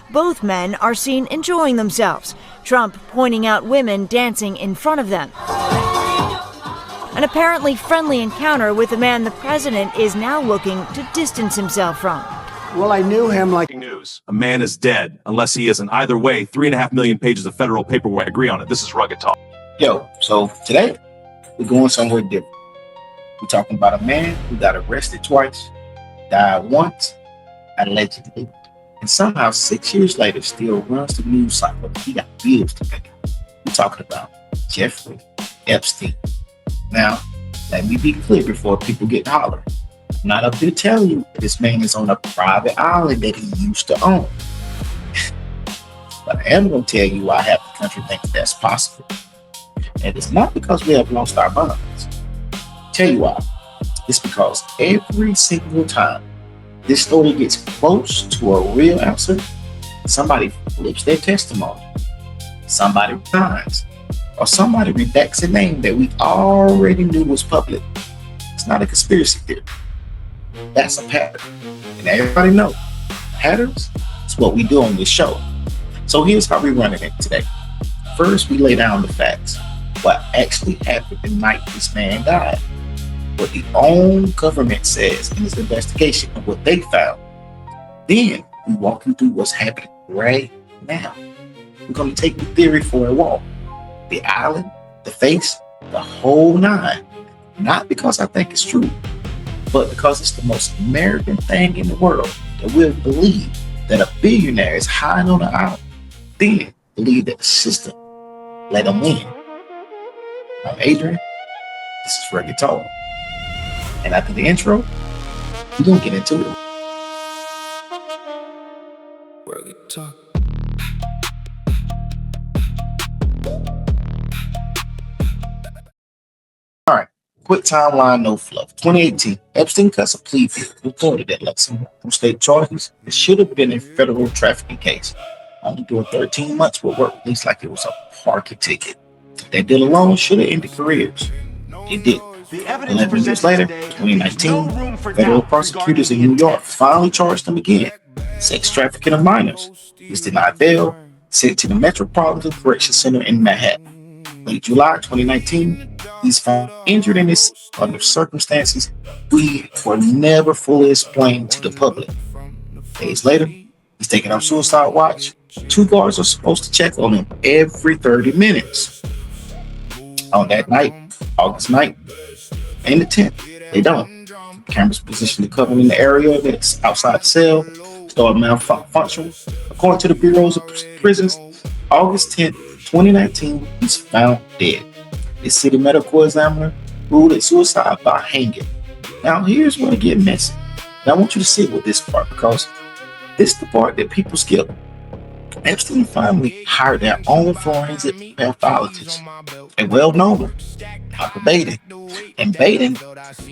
Both men are seen enjoying themselves, Trump pointing out women dancing in front of them. An apparently friendly encounter with a man the president is now looking to distance himself from. Well, I knew him like news. A man is dead unless he isn't. Either way, 3.5 million pages of federal paperwork. I agree on it. This is rugged talk. Yo, so today we're going somewhere different. We're talking about a man who got arrested twice, died once, allegedly, and somehow 6 years later still runs the news cycle. He got bills to pay. We're talking about Jeffrey Epstein. Now, let me be clear before people get hollering. I'm not up here telling you this man is on a private island that he used to own. But I am going to tell you why half the country thinks that's possible. And it's not because we have lost our minds. Tell you why. It's because every single time this story gets close to a real answer, somebody flips their testimony, somebody resigns, or somebody redacts a name that we already knew was public. It's not a conspiracy theory. That's a pattern. And everybody knows patterns is what we do on this show. So here's how we're running it today. First, we lay down the facts. What actually happened the night this man died. What the own government says in its investigation of what they found. Then we walk you through what's happening right now. We're going to take the theory for a walk. The island, the face, the whole nine. Not because I think it's true, but because it's the most American thing in the world that we'll believe that a billionaire is hiding on the island, then believe that the system let him win. I'm Adrian. This is Rugged Talk. And after the intro, we're going to get into it. Rugged Talk. All right. Quick timeline, no fluff. 2018, Epstein cuts a plea deal reported at Luxembourg from state charges. It should have been a federal trafficking case. Only doing 13 months would work, at least like it was a parking ticket. That deal alone should have ended careers. It did. 11 years later, 2019, federal prosecutors in New York finally charged him again. Sex trafficking of minors. He's denied bail, sent to the Metropolitan Correction Center in Manhattan. Late July 2019, he's found injured in his under circumstances we were never fully explained to the public. Days later, he's taken up suicide watch. 2 guards are supposed to check on him every 30 minutes. On that night, August 9th and the 10th, they don't. Cameras positioned to cover in the area that's outside the cell started malfunctioning. According to the bureaus of prisons, August 10th, 2019, he's found dead. The city medical examiner ruled it suicide by hanging. Now, here's where it gets messy. And I want you to sit with this part because this is the part that people skip. Epstein finally hired their own forensic pathologist, a well-known Dr. Baden. And Baden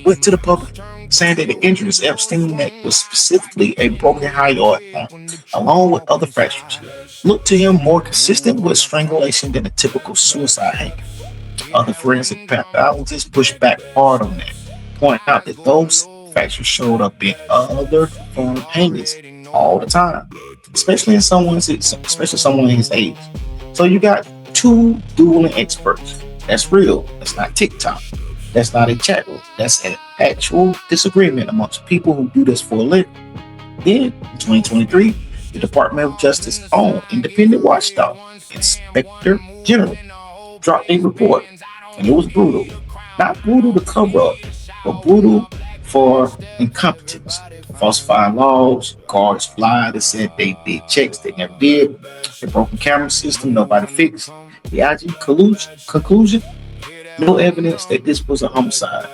went to the public saying that the injuries Epstein met was specifically a broken hyoid, along with other fractures, looked to him more consistent with strangulation than a typical suicide hanging. Other forensic pathologists pushed back hard on that, pointing out that those fractures showed up in other form hangings all the time, especially someone his age. So you got 2 dueling experts. That's real. That's not TikTok. That's not a chat room. That's an actual disagreement amongst people who do this for a living. Then, in 2023, the Department of Justice's own independent watchdog, Inspector General, dropped a report, and it was brutal. Not brutal to cover up, but brutal for incompetence. Falsifying laws, guards lied and said they did checks they never did. The broken camera system nobody fixed. The IG conclusion, no evidence that this was a homicide.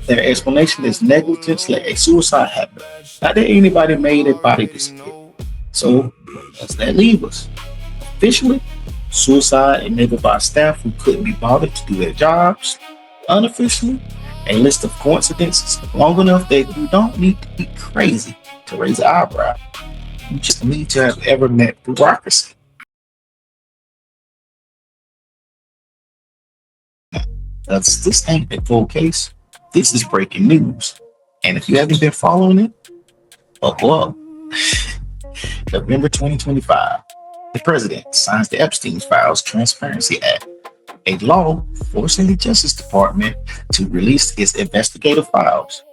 Their explanation is negligence let a suicide happen. Not that anybody made a body disappear. So, does that leave us? Officially, suicide enabled by staff who couldn't be bothered to do their jobs. Unofficially, a list of coincidences long enough that you don't need to be crazy to raise an eyebrow. You just need to have ever met bureaucracy. That's this ain't a full case. This is breaking news. And if you haven't been following it, buckle up. November 2025, the president signs the Epstein Files Transparency Act, a law forcing the Justice Department to release its investigative files.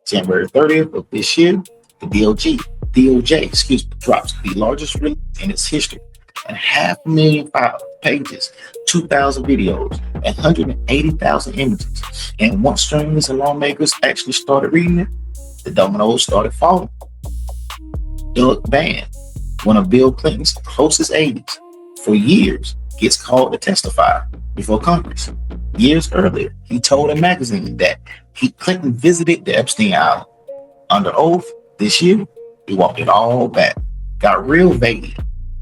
January 30th of this year, the DOJ drops the largest release in its history, and 500,000 pages, 2,000 videos, and 180,000 images. And once journalists and lawmakers actually started reading it, the dominoes started falling. Doug Van, one of Bill Clinton's closest aides, for years gets called to testify before Congress. Years earlier, he told a magazine that Clinton visited the Epstein Island. Under oath, this year, he walked it all back, got real vague,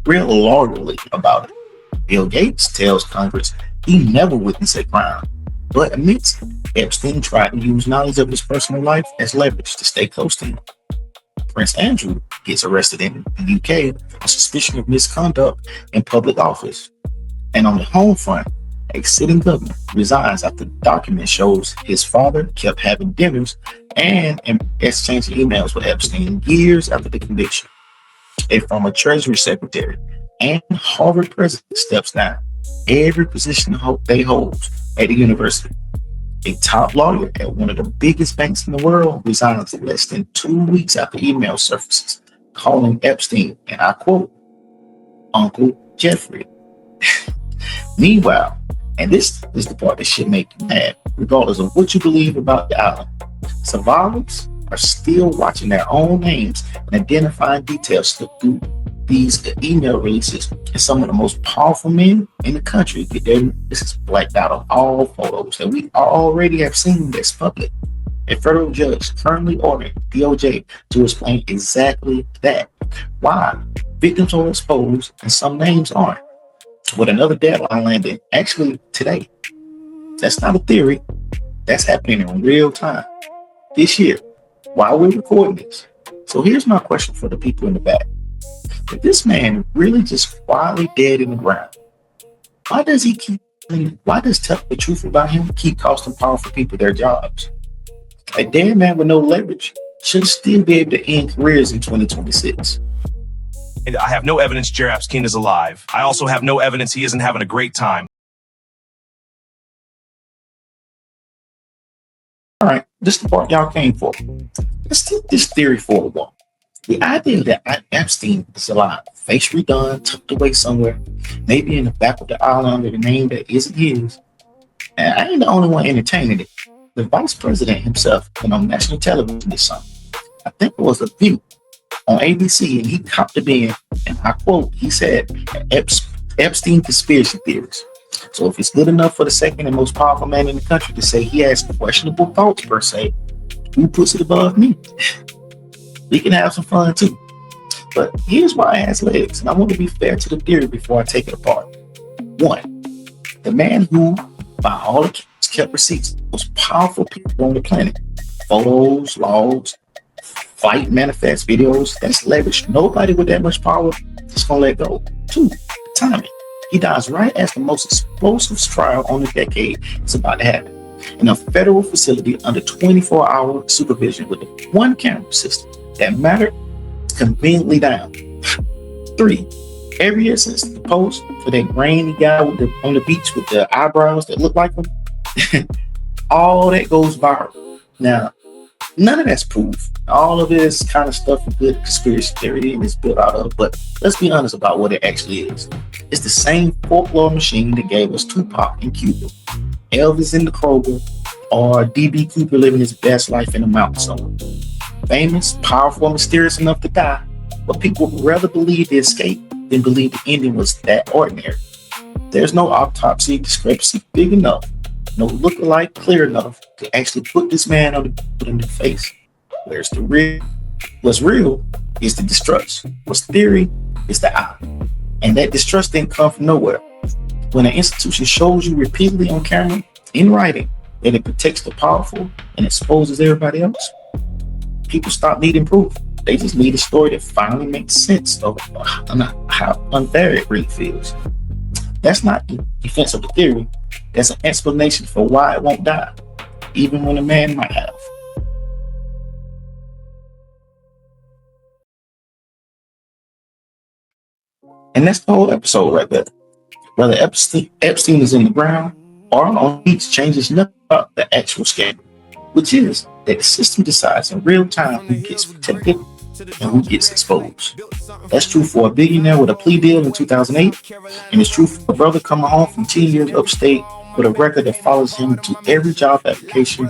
real lawyerly about it. Bill Gates tells Congress he never witnessed a crime, but admits Epstein tried to use knowledge of his personal life as leverage to stay close to him. Prince Andrew gets arrested in the UK on suspicion of misconduct in public office. And on the home front, a sitting governor resigns after the document shows his father kept having dinners and exchanging emails with Epstein years after the conviction. A former Treasury Secretary and Harvard president steps down. Every position they hold at the university. A top lawyer at one of the biggest banks in the world resigns less than 2 weeks after email surfaces, calling Epstein, and I quote, Uncle Jeffrey. Meanwhile, and this is the part that should make you mad, regardless of what you believe about the island, survivors are still watching their own names and identifying details slip through these email releases, and some of the most powerful men in the country get their faces blacked out of all photos that we already have seen that's public. A federal judge currently ordering DOJ to explain exactly that. Why victims are exposed and some names aren't. With another deadline landing actually today. That's not a theory. That's happening in real time this year while we're recording this. So here's my question for the people in the back. If this man really just quietly dead in the ground, why does telling the truth about him keep costing powerful people their jobs? A dead man with no leverage should still be able to end careers in 2026. And I have no evidence Jeffrey Epstein is alive. I also have no evidence he isn't having a great time. All right, this is the part y'all came for. Let's take this theory for a walk. The idea that Epstein is alive, face redone, tucked away somewhere, maybe in the back of the island under the name that isn't his. And I ain't the only one entertaining it. The vice president himself went on national television this summer. I think it was The View on ABC, and he copped it in, and I quote, he said, Epstein conspiracy theories. So if it's good enough for the second and most powerful man in the country to say he has questionable thoughts per se, who puts it above me? We can have some fun too. But here's why it has legs, and I want to be fair to the theory before I take it apart. One, the man who, by all accounts, kept receipts, most powerful people on the planet. Photos, logs, fight manifest videos, that's leverage. Nobody with that much power is going to let go. Two, timing. He dies right as the most explosive trial on the decade is about to happen in a federal facility under 24-hour supervision with a one camera system that mattered conveniently down. Three, every year since the post for that grainy guy on the beach with the eyebrows that look like him, all that goes viral. Now, none of that's proof. All of this kind of stuff is good conspiracy theory and it's built out of, but let's be honest about what it actually is. It's the same folklore machine that gave us Tupac in Cuba, Elvis in the Kroger, or D.B. Cooper living his best life in the mountains somewhere. Famous, powerful, mysterious enough to die, but people would rather believe the escape than believe the ending was that ordinary. There's no autopsy discrepancy big enough, no look-alike clear enough to actually put this man on the face. Where's the real? What's real is the distrust. What's theory is the eye. And that distrust didn't come from nowhere. When an institution shows you repeatedly on camera, in writing, that it protects the powerful and exposes everybody else, people stop needing proof. They just need a story that finally makes sense of how unfair it really feels. That's not the defense of the theory. That's an explanation for why it won't die, even when a man might have. And that's the whole episode right there. Whether Epstein is in the ground or on the beach changes nothing about the actual scam, which is that the system decides in real time who gets protected and who gets exposed. That's true for a billionaire with a plea deal in 2008, and it's true for a brother coming home from 10 years upstate with a record that follows him to every job application,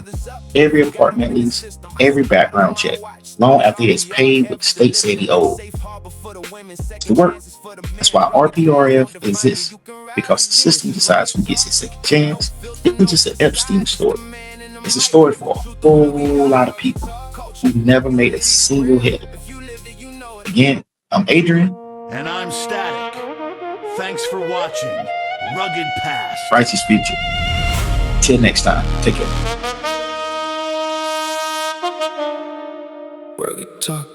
every apartment lease, every background check, long after he has paid what the state said he owed. It works. That's why RPRF exists, because the system decides who gets a second chance. It isn't just an Epstein story. It's a story for a whole lot of people who never made a single hit. Again, I'm Adrian. And I'm Static. Thanks for watching Rugged Past. Righteous Future. Till next time, take care. Rugged Talk.